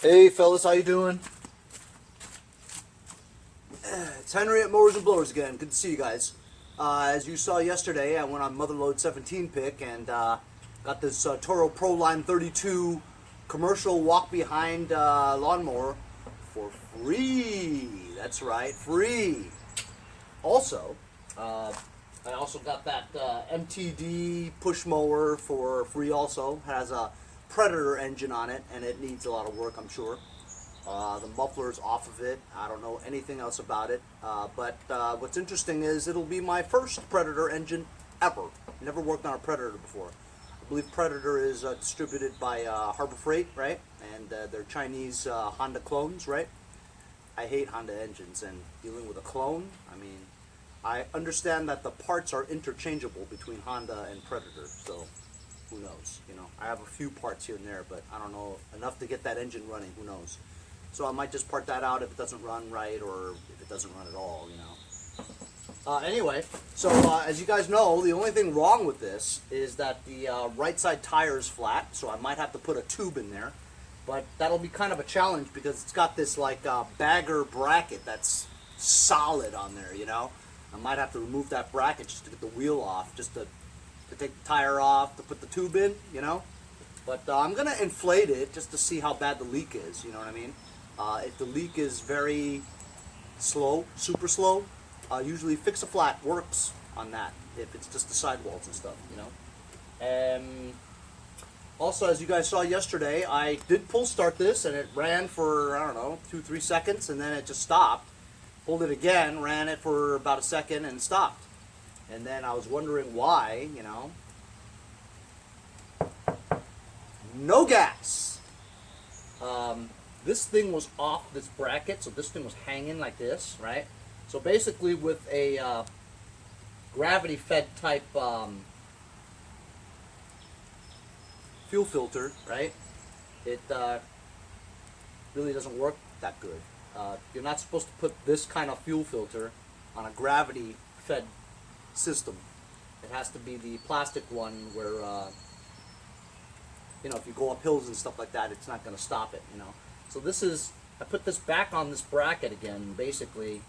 Hey fellas, how you doing? It's Henry at Mowers and Blowers again. Good to see you guys. As you saw yesterday, I went on Motherload 17 pick and got this Toro Proline 32 commercial walk-behind lawnmower for free. That's right, free. Also, I also got that MTD push mower for free also. Has a Predator engine on it, and it needs a lot of work, I'm sure. The muffler's off of it. I don't know anything else about it. But what's interesting is it'll be my first Predator engine ever. Never worked on a Predator before. I believe Predator is distributed by Harbor Freight, right? And they're Chinese Honda clones, right? I hate Honda engines, and dealing with a clone, I mean, I understand that the parts are interchangeable between Honda and Predator, so who knows, you know. I have a few parts here and there, but I don't know enough to get that engine running, who knows. So I might just part that out if it doesn't run right, or if it doesn't run at all, you know. Anyway, so as you guys know, the only thing wrong with this is that the right side tire is flat, so I might have to put a tube in there. But that'll be kind of a challenge because it's got this like bagger bracket that's solid on there, you know. I might have to remove that bracket just to get the wheel off, just to take the tire off, to put the tube in, you know. But I'm going to inflate it just to see how bad the leak is, you know what I mean. If the leak is very slow, super slow, usually Fix-A-Flat works on that, if it's just the sidewalls and stuff, you know. Also, as you guys saw yesterday, I did pull start this, and it ran for, I don't know, 2-3 seconds, and then it just stopped. Pulled it again, ran it for about a second, and stopped. And then I was wondering why, you know. No gas. This thing was off this bracket, so this thing was hanging like this, right? So basically with a gravity-fed type fuel filter, right, it really doesn't work that good. You're not supposed to put this kind of fuel filter on a gravity-fed system. It has to be the plastic one where, you know, if you go up hills and stuff like that, it's not going to stop it, you know. So this is, I put this back on this bracket again, basically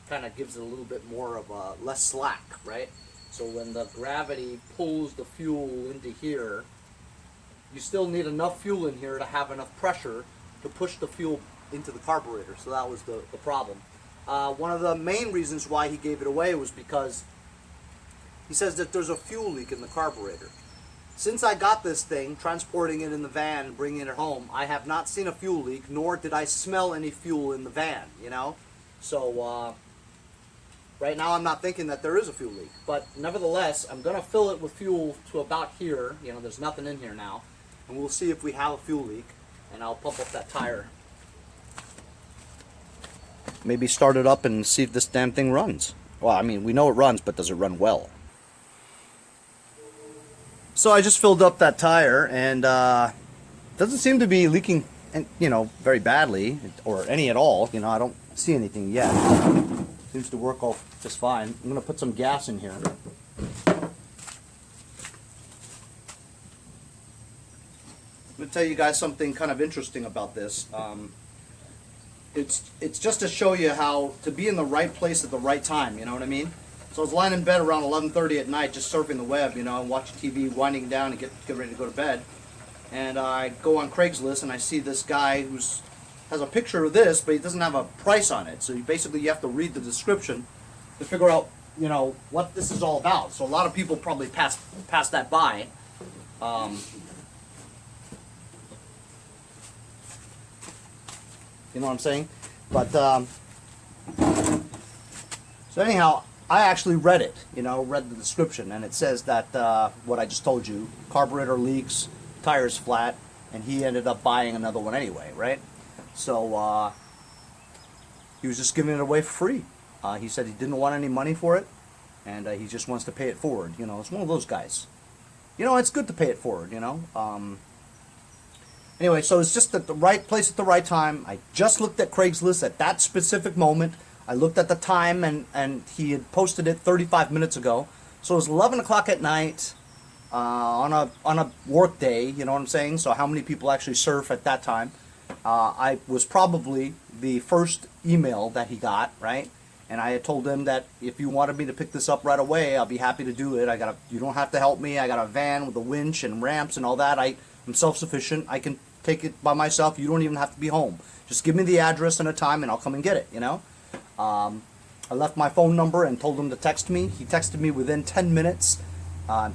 kind of gives it a little bit more of a, less slack, right? So when the gravity pulls the fuel into here, you still need enough fuel in here to have enough pressure to push the fuel into the carburetor. So that was the problem. One of the main reasons why he gave it away was because he says that there's a fuel leak in the carburetor. Since I got this thing, transporting it in the van and bringing it home, I have not seen a fuel leak, nor did I smell any fuel in the van, you know? So, right now I'm not thinking that there is a fuel leak. But nevertheless, I'm going to fill it with fuel to about here. You know, there's nothing in here now. And we'll see if we have a fuel leak, and I'll pump up that tire. Maybe start it up and see if this damn thing runs. Well, I mean, we know it runs, but does it run well? So I just filled up that tire, and doesn't seem to be leaking, you know, very badly, or any at all. You know, I don't see anything yet. Seems to work all just fine. I'm going to put some gas in here. I'm going to tell you guys something kind of interesting about this. It's just to show you how to be in the right place at the right time, you know what I mean? So I was lying in bed around 11:30 at night just surfing the web, you know, and watching TV, winding down and get ready to go to bed. And I go on Craigslist and I see this guy who's has a picture of this, but he doesn't have a price on it. So basically you have to read the description to figure out, you know, what this is all about. So a lot of people probably pass that by. You know what I'm saying? But, so anyhow, I actually read it, you know, read the description, and it says that, what I just told you, carburetor leaks, tires flat, and he ended up buying another one anyway, right? So, he was just giving it away for free. He said he didn't want any money for it, and he just wants to pay it forward, you know, it's one of those guys. You know, it's good to pay it forward, you know. Anyway, so it's just at the right place at the right time. I just looked at Craigslist at that specific moment. I looked at the time, and he had posted it 35 minutes ago. So it was 11 o'clock at night on a work day, you know what I'm saying? So how many people actually surf at that time? I was probably the first email that he got, right? And I had told him that if you wanted me to pick this up right away, I'll be happy to do it. You don't have to help me. I got a van with a winch and ramps and all that. I'm self-sufficient. I can take it by myself. You don't even have to be home. Just give me the address and a time and I'll come and get it, you know? I left my phone number and told him to text me. He texted me within 10 minutes.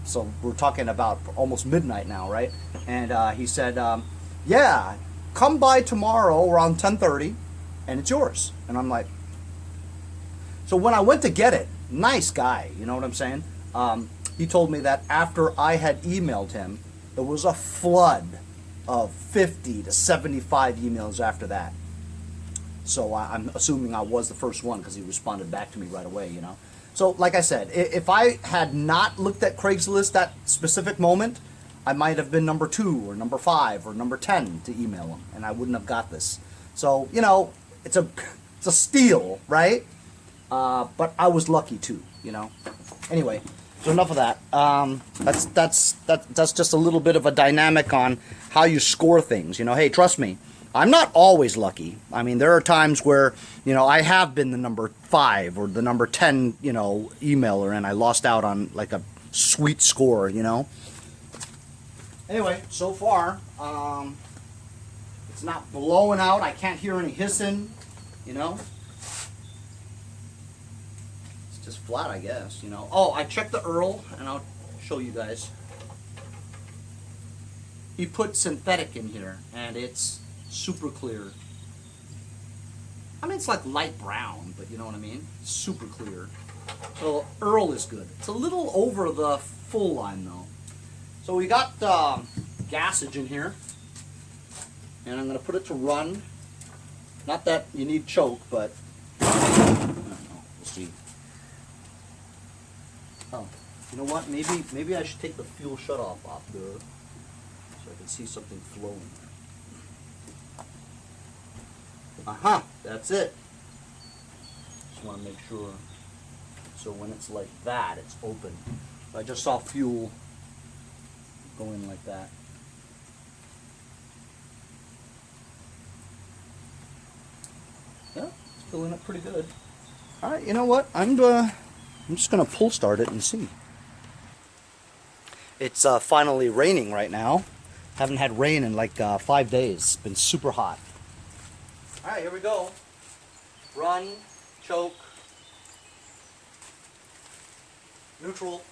So we're talking about almost midnight now, right? And he said, yeah, come by tomorrow around 10:30 and it's yours. And I'm like, so when I went to get it, nice guy, you know what I'm saying? He told me that after I had emailed him, there was a flood of 50 to 75 emails after that. So I'm assuming I was the first one because he responded back to me right away, you know? So like I said, if I had not looked at Craigslist that specific moment, I might have been number 2 or number 5 or number 10 to email him, and I wouldn't have got this. So, you know, it's a steal, right? But I was lucky too, you know? Anyway, so enough of that. That's just a little bit of a dynamic on how you score things. You know, hey, trust me, I'm not always lucky. I mean, there are times where, you know, I have been the number 5 or the number 10, you know, emailer, and I lost out on like a sweet score, you know? Anyway, so far, it's not blowing out. I can't hear any hissing, you know? It's just flat, I guess, you know? Oh, I checked the Earl, and I'll show you guys. He put synthetic in here, and it's super clear. I mean, it's like light brown, but you know what I mean? Super clear. So Earl is good. It's a little over the full line though. So we got gassage in here, and I'm going to put it to run. Not that you need choke, but I don't know. We'll see. Oh, you know what? Maybe I should take the fuel shutoff off there so I can see something flowing. Aha, that's it. Just want to make sure. So when it's like that, it's open. I just saw fuel going like that. Yeah, it's filling up pretty good. All right, you know what? I'm just gonna pull start it and see. It's finally raining right now. Haven't had rain in like 5 days. It's been super hot. All right, here we go. Run, choke, neutral.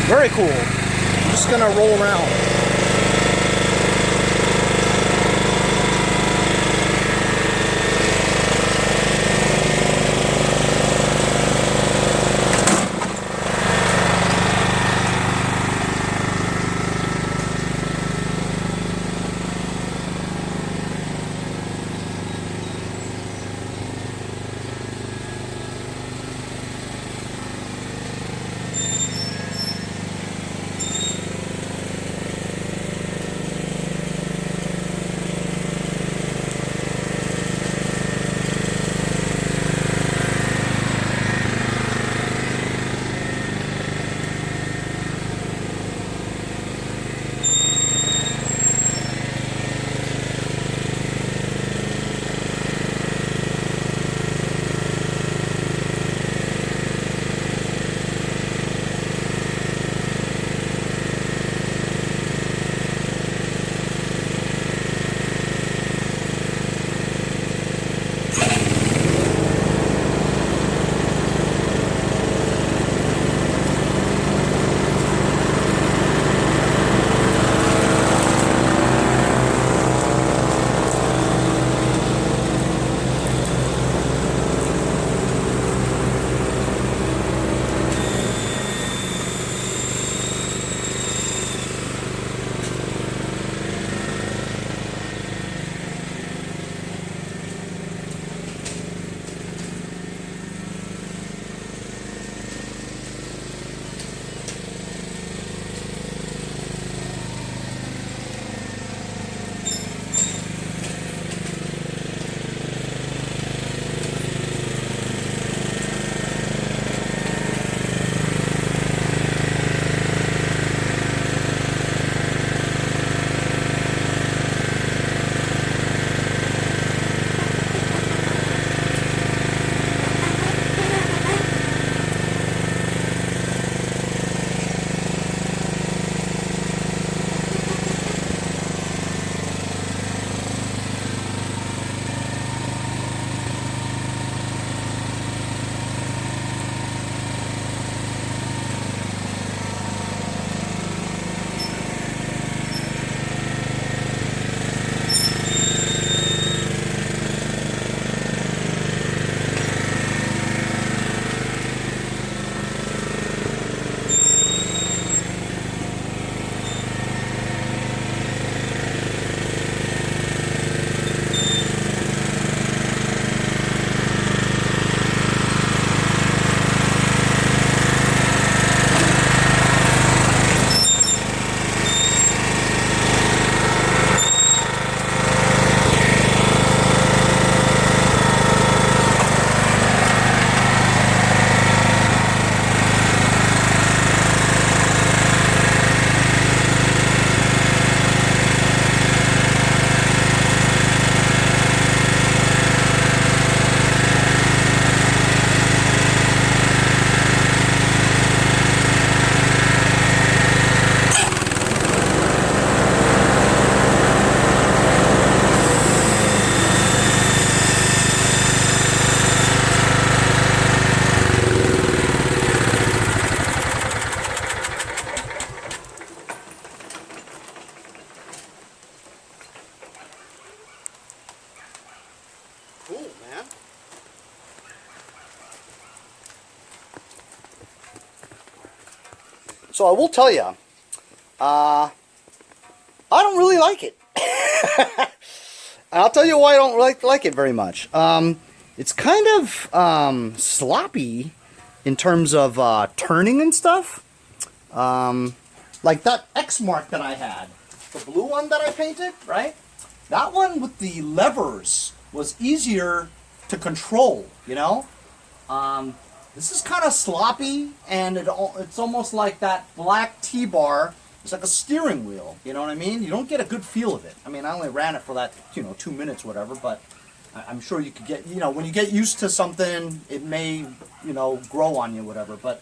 Very cool. I'm just gonna roll around. man. So I will tell you, I don't really like it. I'll tell you why I don't like it very much. It's kind of sloppy in terms of turning and stuff. Like that X mark that I had, the blue one that I painted, right? That one with the levers was easier to control, you know? This is kind of sloppy, and it's almost like that black T-bar. It's like a steering wheel, you know what I mean? You don't get a good feel of it. I mean, I only ran it for that, 2 minutes, whatever, but I'm sure you could get, when you get used to something, it may, grow on you, whatever, but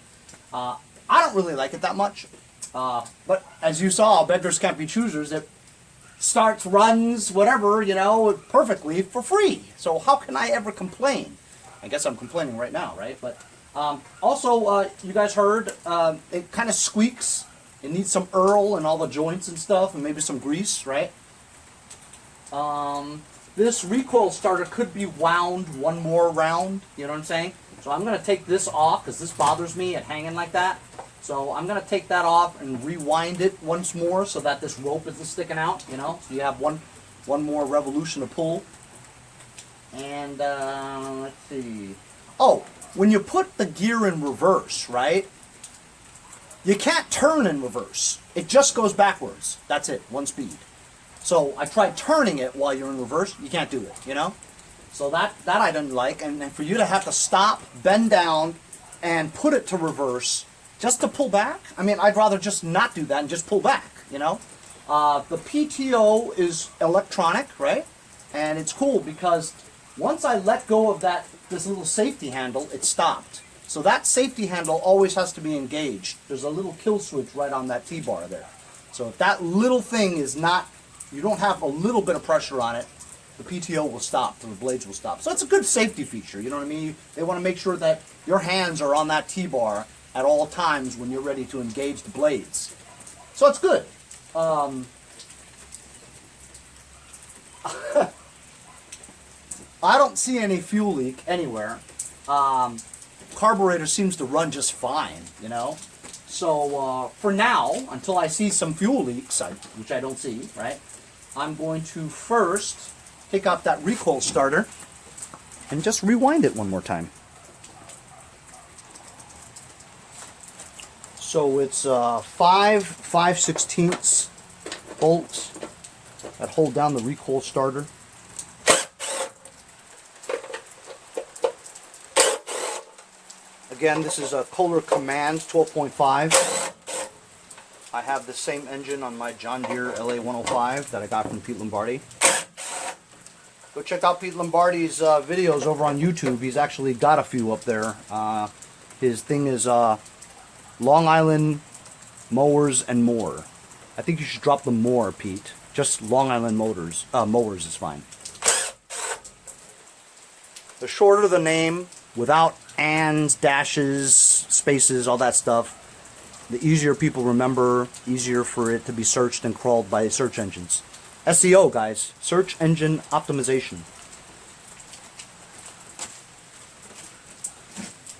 I don't really like it that much. But as you saw, beggars can't be choosers. It starts, runs, whatever, perfectly for free. So how can I ever complain? I guess I'm complaining right now, right? But also, you guys heard, it kind of squeaks. It needs some Earl and all the joints and stuff, and maybe some grease, right? This recoil starter could be wound one more round, you know what I'm saying? So I'm going to take this off, because this bothers me at hanging like that. So I'm going to take that off and rewind it once more so that this rope isn't sticking out, So you have one more revolution to pull. And let's see. Oh, when you put the gear in reverse, right? You can't turn in reverse. It just goes backwards. That's it, one speed. So I tried turning it while you're in reverse. You can't do it, So that I didn't like. And for you to have to stop, bend down, and put it to reverse just to pull back, I mean, I'd rather just not do that and just pull back, The PTO is electronic, right? And it's cool because once I let go of this little safety handle, it stopped. So that safety handle always has to be engaged. There's a little kill switch right on that T-bar there. So if that little thing is not, you don't have a little bit of pressure on it, the PTO will stop, the blades will stop. So it's a good safety feature, you know what I mean? They want to make sure that your hands are on that T-bar at all times when you're ready to engage the blades. So it's good. I don't see any fuel leak anywhere. Carburetor seems to run just fine, So for now, until I see some fuel leaks, which I don't see, right? I'm going to first take off that recoil starter and just rewind it one more time. So it's 5/16 bolts that hold down the recoil starter. Again, this is a Kohler Command 12.5. I have the same engine on my John Deere LA 105 that I got from Pete Lombardi. Go check out Pete Lombardi's videos over on YouTube. He's actually got a few up there. His thing is Long Island Mowers and more. I think you should drop the more, Pete. Just Long Island mowers is fine. The shorter the name, without ands, dashes, spaces, all that stuff, the easier people remember, easier for it to be searched and crawled by search engines. SEO, guys. Search engine optimization.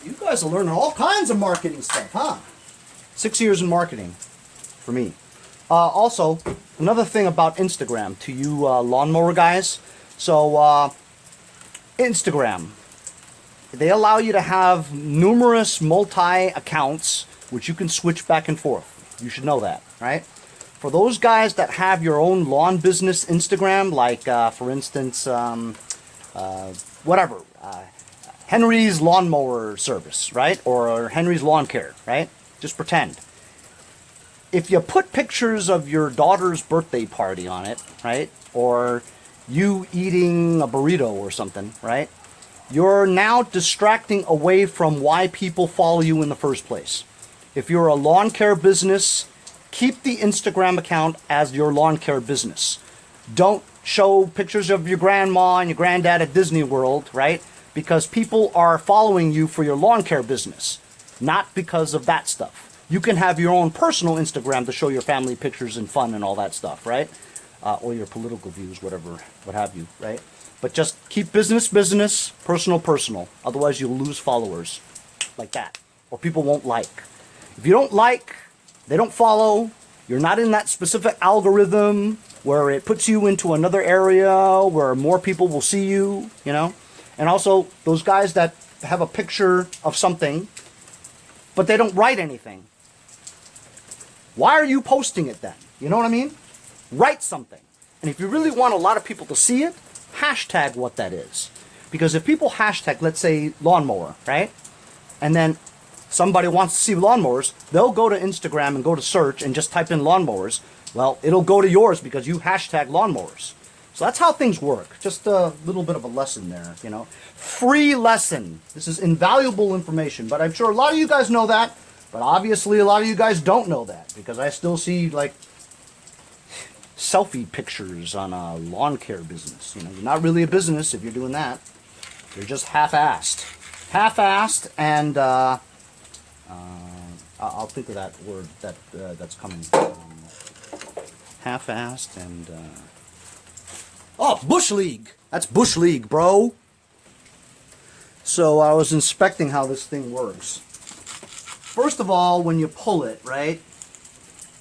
You guys are learning all kinds of marketing stuff, huh? 6 years in marketing for me. Also, another thing about Instagram to you lawnmower guys. So, Instagram. They allow you to have numerous multi-accounts, which you can switch back and forth. You should know that, right? For those guys that have your own lawn business Instagram, like, for instance, Henry's Lawnmower Service, right? Or Henry's Lawn Care, right? Just pretend. If you put pictures of your daughter's birthday party on it, right? Or you eating a burrito or something, right? You're now distracting away from why people follow you in the first place. If you're a lawn care business, keep the Instagram account as your lawn care business. Don't show pictures of your grandma and your granddad at Disney World, right? Because people are following you for your lawn care business, not because of that stuff. You can have your own personal Instagram to show your family pictures and fun and all that stuff, right? Or your political views, whatever, what have you, right? But just keep business, business, personal, personal. Otherwise, you'll lose followers like that. Or people won't like. If you don't like, they don't follow, you're not in that specific algorithm where it puts you into another area where more people will see you, you know? And also, those guys that have a picture of something, but they don't write anything. Why are you posting it then? You know what I mean? Write something. And if you really want a lot of people to see it, hashtag what that is. Because if people hashtag, let's say, lawnmower, right? And then somebody wants to see lawnmowers, they'll go to Instagram and go to search and just type in lawnmowers. Well, it'll go to yours because you hashtag lawnmowers. So that's how things work. Just a little bit of a lesson there, you know. Free lesson. This is invaluable information, but I'm sure a lot of you guys know that, but obviously a lot of you guys don't know that because I still see, like, selfie pictures on a lawn care business. You know, you're not really a business if you're doing that. You're just half-assed. Half-assed, and I'll think of that word that's coming. Half-assed and oh, bush league. That's bush league, bro. So I was inspecting how this thing works. First of all, when you pull it, right?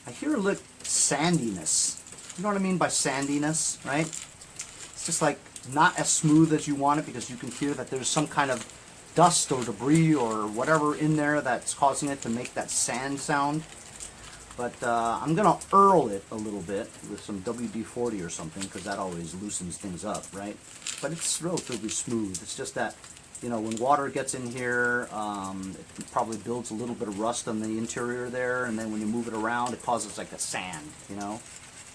I hear a little sandiness. You know what I mean by sandiness, right? It's just like not as smooth as you want it because you can hear that there's some kind of dust or debris or whatever in there that's causing it to make that sand sound. But I'm going to earl it a little bit with some WD-40 or something because that always loosens things up, right? But it's relatively smooth. It's just that, you know, when water gets in here, it probably builds a little bit of rust on the interior there, and then when you move it around, it causes like a sand, you know?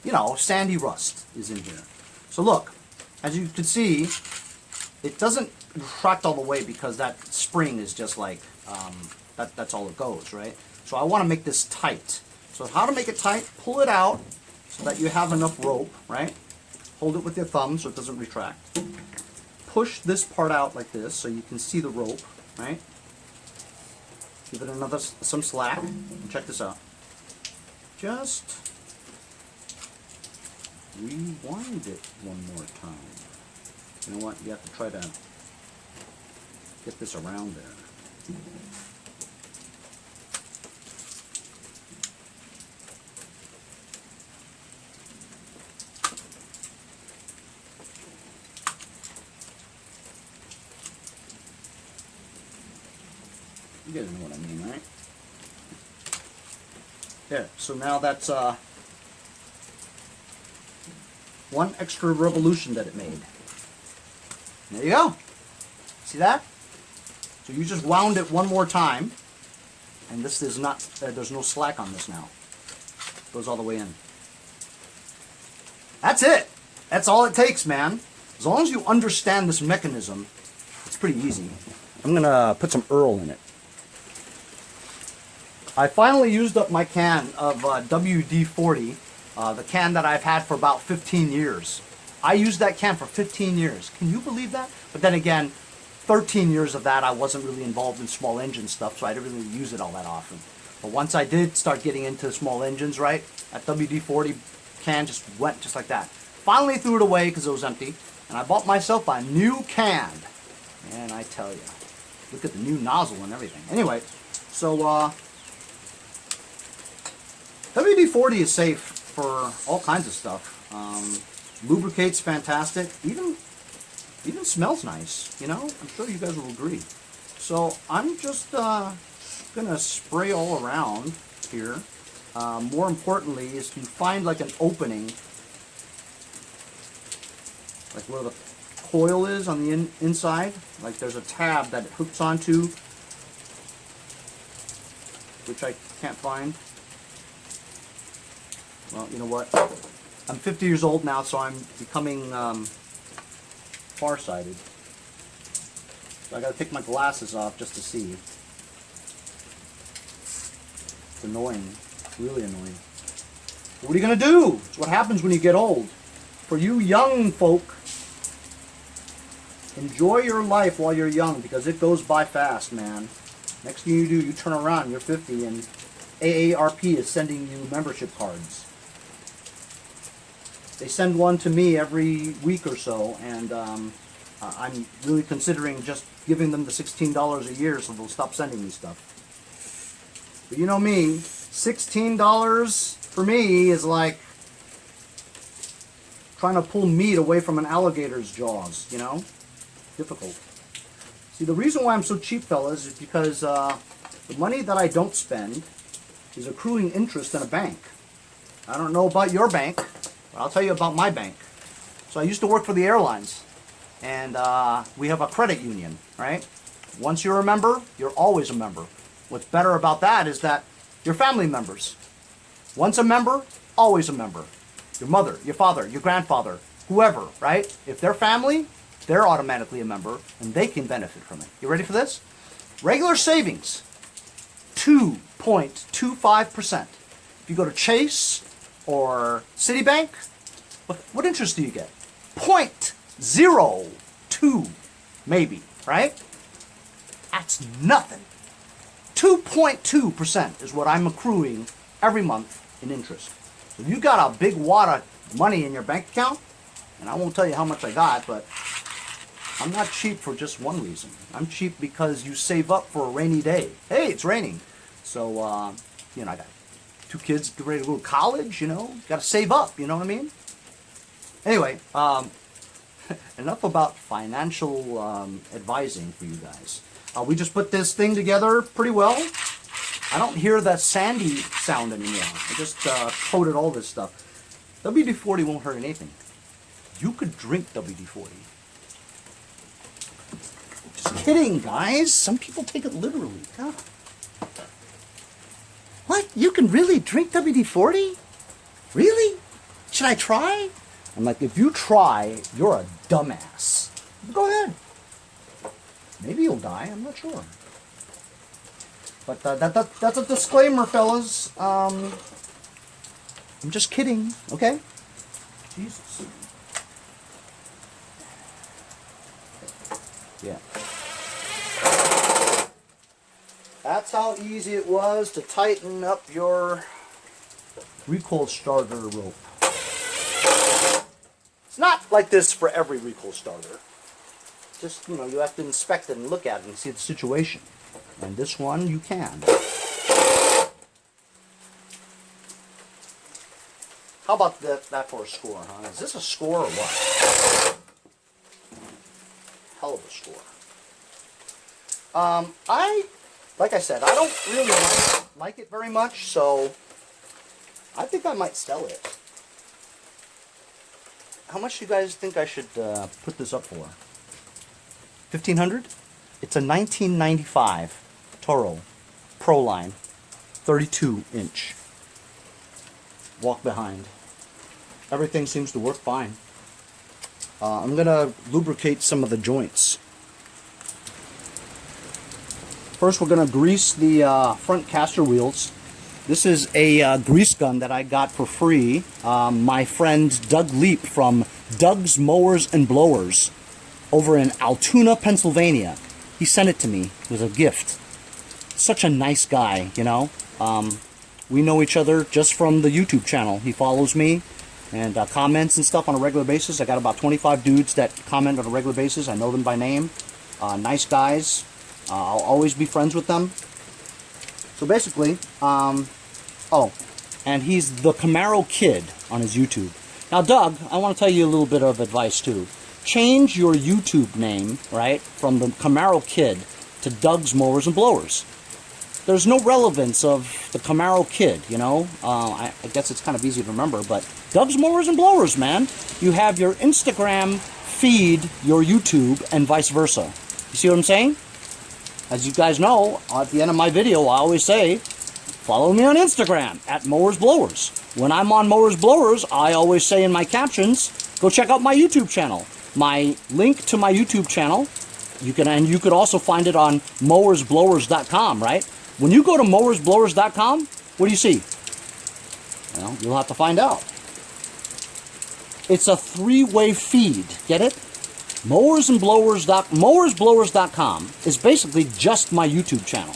You know, sandy rust is in here. So look, as you can see, it doesn't retract all the way because that spring is just like, that's all it goes, right? So I want to make this tight. So how to make it tight, pull it out so that you have enough rope, right? Hold it with your thumb so it doesn't retract. Push this part out like this so you can see the rope, right? Give it some slack. And check this out. Just rewind it one more time. You know what? You have to try to get this around there. You guys know what I mean, right? There. So now that's one extra revolution that it made. There you go. See that? So you just wound it one more time, and this is not. There's no slack on this now. It goes all the way in. That's it. That's all it takes, man. As long as you understand this mechanism, it's pretty easy. I'm gonna put some Earl in it. I finally used up my can of WD-40, the can that I've had for about 15 years. I used that can for 15 years. Can you believe that? But then again, 13 years of that I wasn't really involved in small engine stuff, so I didn't really use it all that often. But once I did start getting into small engines, right, that WD-40 can just went just like that. Finally threw it away because it was empty, and I bought myself a new can. And I tell you, look at the new nozzle and everything. Anyway, so WD-40 is safe for all kinds of stuff. Lubricates fantastic. Even smells nice. You know, I'm sure you guys will agree. So I'm just gonna spray all around here. More importantly, is to find like an opening, like where the coil is on the inside. Like there's a tab that it hooks onto, which I can't find. Well, you know what? I'm 50 years old now, so I'm becoming farsighted. So I gotta take my glasses off just to see. It's annoying. It's really annoying. But what are you gonna do? It's what happens when you get old. For you young folk, enjoy your life while you're young because it goes by fast, man. Next thing you do, you turn around, you're 50, and AARP is sending you membership cards. They send one to me every week or so, and I'm really considering just giving them the $16 a year so they'll stop sending me stuff. But you know me, $16 for me is like trying to pull meat away from an alligator's jaws, you know? Difficult. See, the reason why I'm so cheap, fellas, is because the money that I don't spend is accruing interest in a bank. I don't know about your bank, but I'll tell you about my bank. So I used to work for the airlines, and we have a credit union, right? Once you're a member, you're always a member. What's better about that is that you're family members. Once a member, always a member. Your mother, your father, your grandfather, whoever, right? If they're family, they're automatically a member, and they can benefit from it. You ready for this? Regular savings, 2.25%. If you go to Chase or Citibank, what interest do you get? 0.02, maybe, right? That's nothing. 2.2% is what I'm accruing every month in interest. So you got a big wad of money in your bank account, and I won't tell you how much I got, but I'm not cheap for just one reason. I'm cheap because you save up for a rainy day. Hey, it's raining. So, you know, I got 2 kids get ready to go to college, you know. Got to save up, you know what I mean? Anyway, enough about financial advising for you guys. We just put this thing together pretty well. I don't hear that sandy sound anymore. I just coated all this stuff. WD-40 won't hurt anything. You could drink WD-40. Just kidding, guys. Some people take it literally. God. What? You can really drink WD-40? Really? Should I try? I'm like, if you try, you're a dumbass. Go ahead. Maybe you'll die. I'm not sure. But that's a disclaimer, fellas. I'm just kidding, okay? Jesus. Yeah. That's how easy it was to tighten up your recoil starter rope. It's not like this for every recoil starter. Just, you know, you have to inspect it and look at it and see the situation. And this one, you can. How about that for a score, huh? Is this a score or what? Hell of a score. Like I said, I don't really like it very much, so I think I might sell it. How much do you guys think I should put this up for? $1,500? It's a 1995 Toro Proline 32-inch. Walk behind. Everything seems to work fine. I'm going to lubricate some of the joints. First, we're going to grease the front caster wheels. This is a grease gun that I got for free. My friend Doug Leap from Doug's Mowers and Blowers over in Altoona, Pennsylvania. He sent it to me. It was a gift. Such a nice guy, you know. We know each other just from the YouTube channel. He follows me and comments and stuff on a regular basis. I got about 25 dudes that comment on a regular basis. I know them by name. Nice guys. I'll always be friends with them. So basically, oh, and he's the Camaro Kid on his YouTube. Now, Doug, I want to tell you a little bit of advice too. Change your YouTube name, right, from the Camaro Kid to Doug's Mowers and Blowers. There's no relevance of the Camaro Kid, you know. I guess it's kind of easy to remember, but Doug's Mowers and Blowers, man. You have your Instagram feed your YouTube and vice versa. You see what I'm saying? As you guys know, at the end of my video, I always say, follow me on Instagram at Mowers Blowers. When I'm on Mowers Blowers, I always say in my captions, go check out my YouTube channel. My link to my YouTube channel, you could also find it on mowersblowers.com, right? When you go to mowersblowers.com, what do you see? Well, you'll have to find out. It's a 3-way feed. Get it? Mowersblowers.com is basically just my YouTube channel.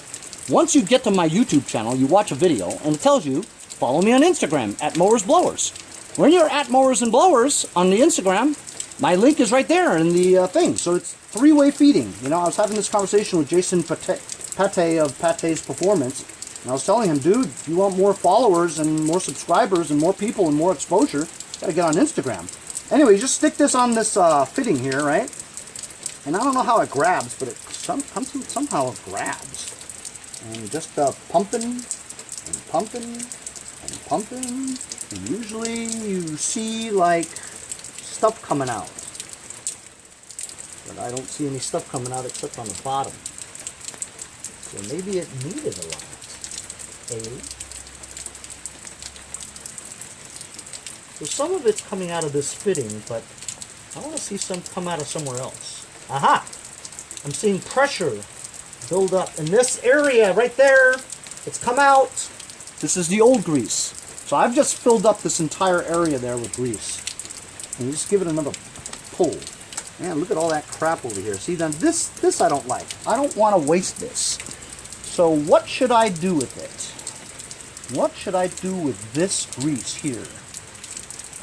Once you get to my YouTube channel, you watch a video, and it tells you, follow me on Instagram at Mowers Blowers. when you're at Mowers and Blowers on the Instagram, my link is right there in the thing. So it's three-way feeding. You know, I was having this conversation with Jason Pate of Pate's Performance, and I was telling him, dude, if you want more followers and more subscribers and more people and more exposure, you gotta get on Instagram. Anyway, you just stick this on this fitting here, right? And I don't know how it grabs, but it somehow it grabs. And just pumping and pumping and pumping. And usually you see like stuff coming out. But I don't see any stuff coming out except on the bottom. So maybe it needed a lot. So some of it's coming out of this fitting, but I want to see some come out of somewhere else. Aha! I'm seeing pressure build up in this area right there. It's come out. This is the old grease. So I've just filled up this entire area there with grease. And just give it another pull. Man, look at all that crap over here. See, then this I don't like. I don't want to waste this. So what should I do with it? What should I do with this grease here?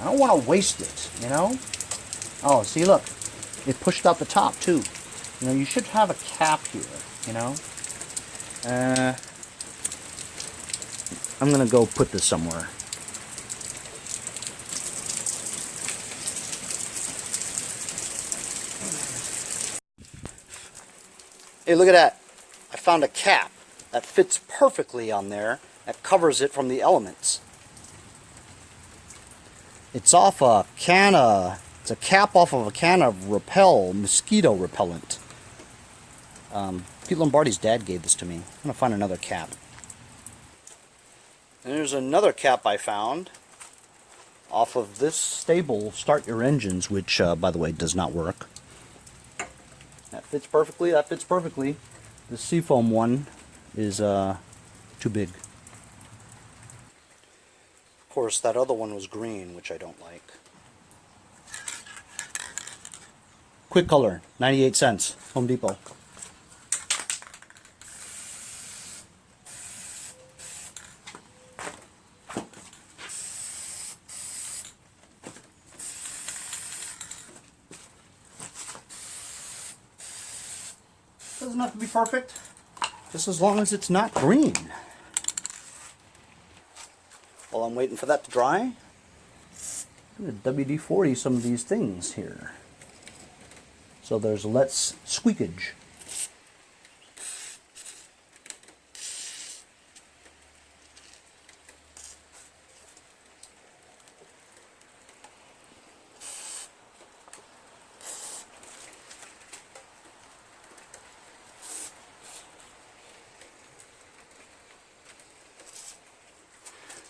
I don't want to waste it, you know? Oh, see, look. It pushed out the top, too. You know, you should have a cap here, you know? I'm going to go put this somewhere. Hey, look at that. I found a cap that fits perfectly on there that covers it from the elements. It's off a can of, it's a cap off of a can of mosquito repellent. Pete Lombardi's dad gave this to me. I'm going to find another cap. And there's another cap I found off of this stable Start Your Engines, which, by the way, does not work. That fits perfectly, that fits perfectly. The seafoam one is too big. Of course, that other one was green, which I don't like. Quick color, 98 cents, Home Depot. Doesn't have to be perfect, just as long as it's not green. While I'm waiting for that to dry, I'm going to WD-40 some of these things here. So there's less squeakage.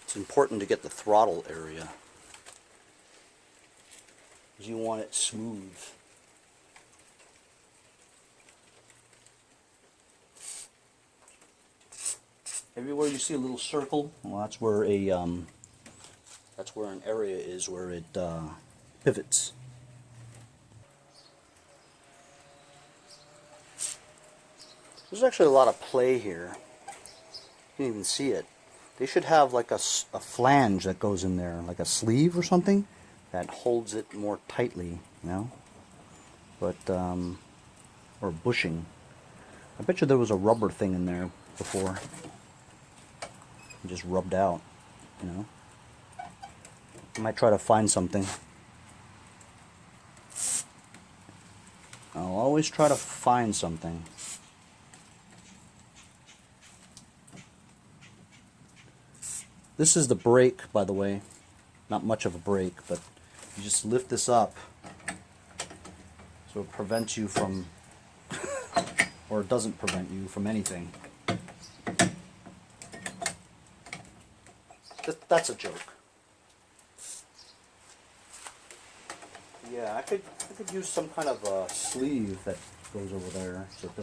It's important to get the throttle area, because you want it smooth. Everywhere you see a little circle, well, that's where an area is where it pivots. There's actually a lot of play here. You can even see it. They should have like a flange that goes in there, like a sleeve or something, that holds it more tightly, you know? But, or bushing. I bet you there was a rubber thing in there before. It just rubbed out, you know? I might try to find something. I'll always try to find something. This is the brake, by the way. Not much of a brake, but you just lift this up so it prevents you from, or it doesn't prevent you from anything. That's a joke. Yeah, I could use some kind of a sleeve that goes over there so it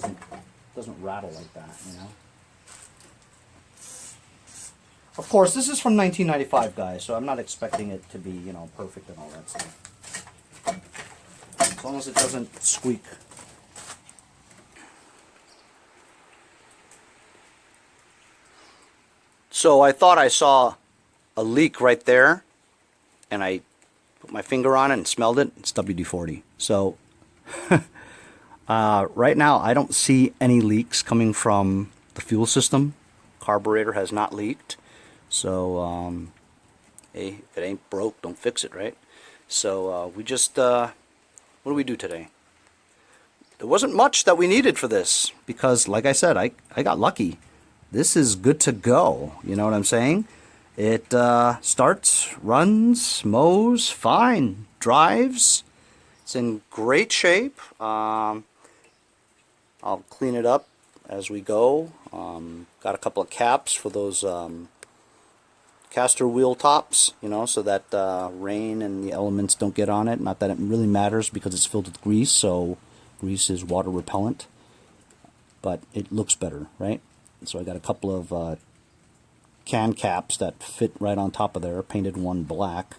doesn't rattle like that, you know. Of course, this is from 1995, guys, so I'm not expecting it to be, you know, perfect and all that stuff. As long as it doesn't squeak. So I thought I saw a leak right there, and I put my finger on it and smelled it, it's WD-40. So right now I don't see any leaks coming from the fuel system. Carburetor has not leaked. So hey, if it ain't broke, don't fix it, right? So we just, what do we do today? There wasn't much that we needed for this because, like I said, I got lucky. This is good to go. You know what I'm saying? It starts, runs, mows, fine, drives. It's in great shape. I'll clean it up as we go. Got a couple of caps for those caster wheel tops, you know, so that rain and the elements don't get on it. Not that it really matters because it's filled with grease, so grease is water repellent, but it looks better, right? So I got a couple of can caps that fit right on top of there, painted one black.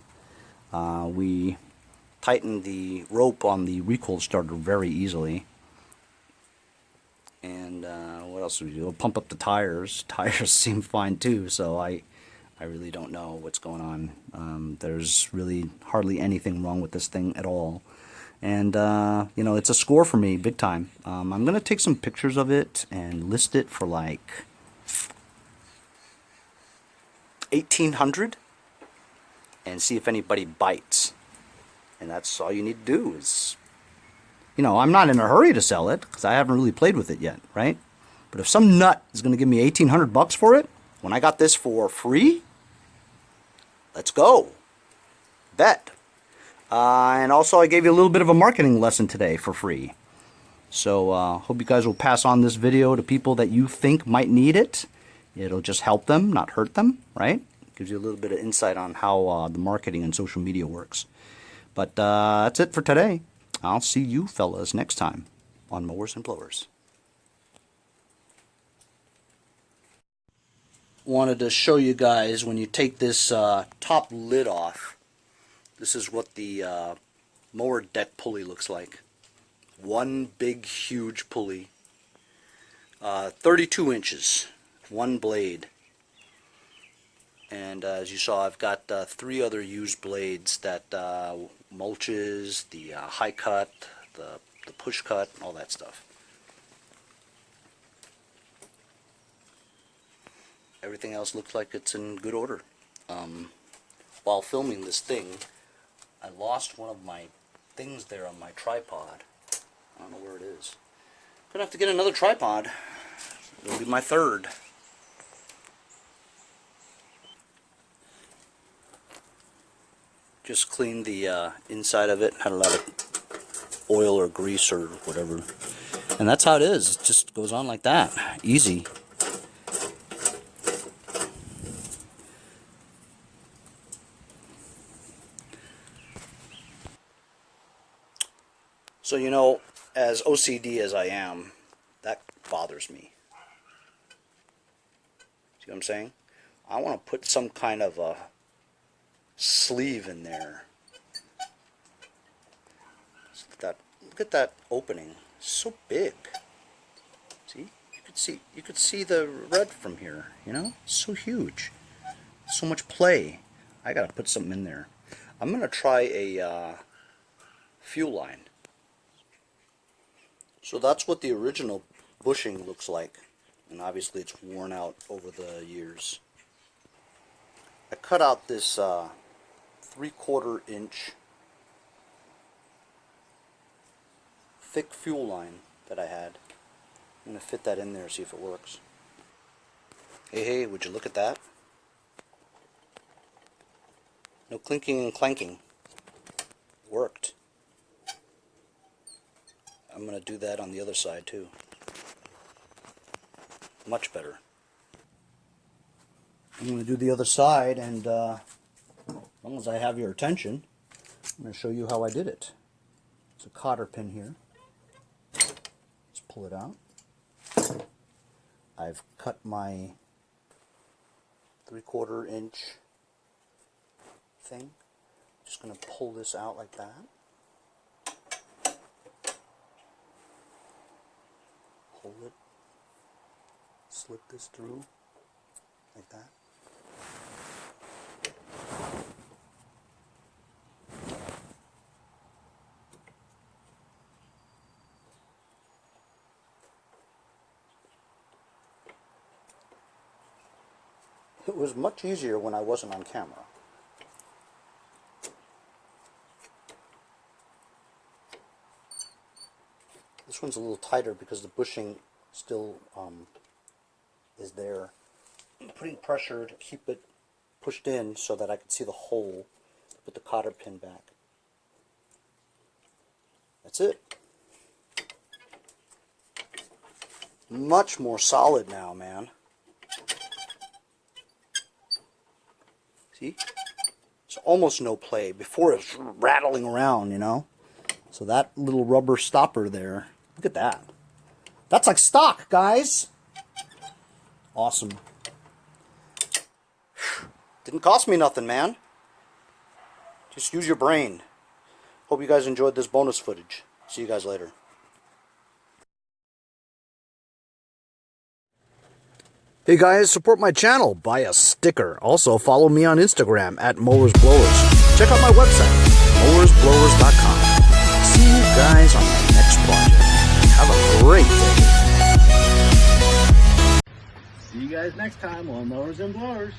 We tightened the rope on the Recoil Starter very easily. And what else do we do? We'll pump up the tires. Tires seem fine too, so I really don't know what's going on. There's really hardly anything wrong with this thing at all. And, you know, it's a score for me, big time. I'm going to take some pictures of it and list it for like 1,800 and see if anybody bites. And that's all you need to do is, you know, I'm not in a hurry to sell it because I haven't really played with it yet, right? But if some nut is going to give me 1,800 bucks for it, when I got this for free, let's go. Bet. And also I gave you a little bit of a marketing lesson today for free. So hope you guys will pass on this video to people that you think might need it. It'll just help them, not hurt them, right? Gives you a little bit of insight on how the marketing and social media works. But that's it for today. I'll see you fellas next time on Mowers and Blowers. Wanted to show you guys when you take this top lid off, this is what the mower deck pulley looks like. One big huge pulley, 32 inches, one blade. And as you saw, I've got 3 other used blades that mulches, the high cut, the push cut, all that stuff. Everything else looks like it's in good order. While filming this thing, I lost one of my things there on my tripod. I don't know where it is. Gonna have to get another tripod. It'll be my third. Just cleaned the inside of it. Had a lot of oil or grease or whatever. And that's how it is. It just goes on like that. Easy. So, you know, as OCD as I am, that bothers me. See what I'm saying? I want to put some kind of a sleeve in there. Look at that opening. It's so big. See? You could see the red from here, you know? It's so huge. So much play. I got to put something in there. I'm going to try a fuel line. So that's what the original bushing looks like, and obviously it's worn out over the years. I cut out this 3/4 inch thick fuel line that I had. I'm going to fit that in there, see if it works. Hey, would you look at that? No clinking and clanking. Worked. I'm going to do that on the other side too. Much better. I'm going to do the other side, and as long as I have your attention, I'm going to show you how I did it. It's a cotter pin here. Let's pull it out. I've cut my 3/4 inch thing. Just going to pull this out like that. Hold it, slip this through like that. It was much easier when I wasn't on camera. This one's a little tighter because the bushing still is there. I'm putting pressure to keep it pushed in so that I can see the hole to put the cotter pin back. That's it. Much more solid now, man. See? It's almost no play. Before it was rattling around, you know? So that little rubber stopper there, look at that. That's like stock, guys. Awesome. Didn't cost me nothing, man. Just use your brain. Hope you guys enjoyed this bonus footage. See you guys later. Hey guys, support my channel. Buy a sticker. Also follow me on Instagram at Mowers Blowers. Check out my website, mowersblowers.com. See you guys on the next project. Have a great day. See you guys next time on Mowers and Blowers.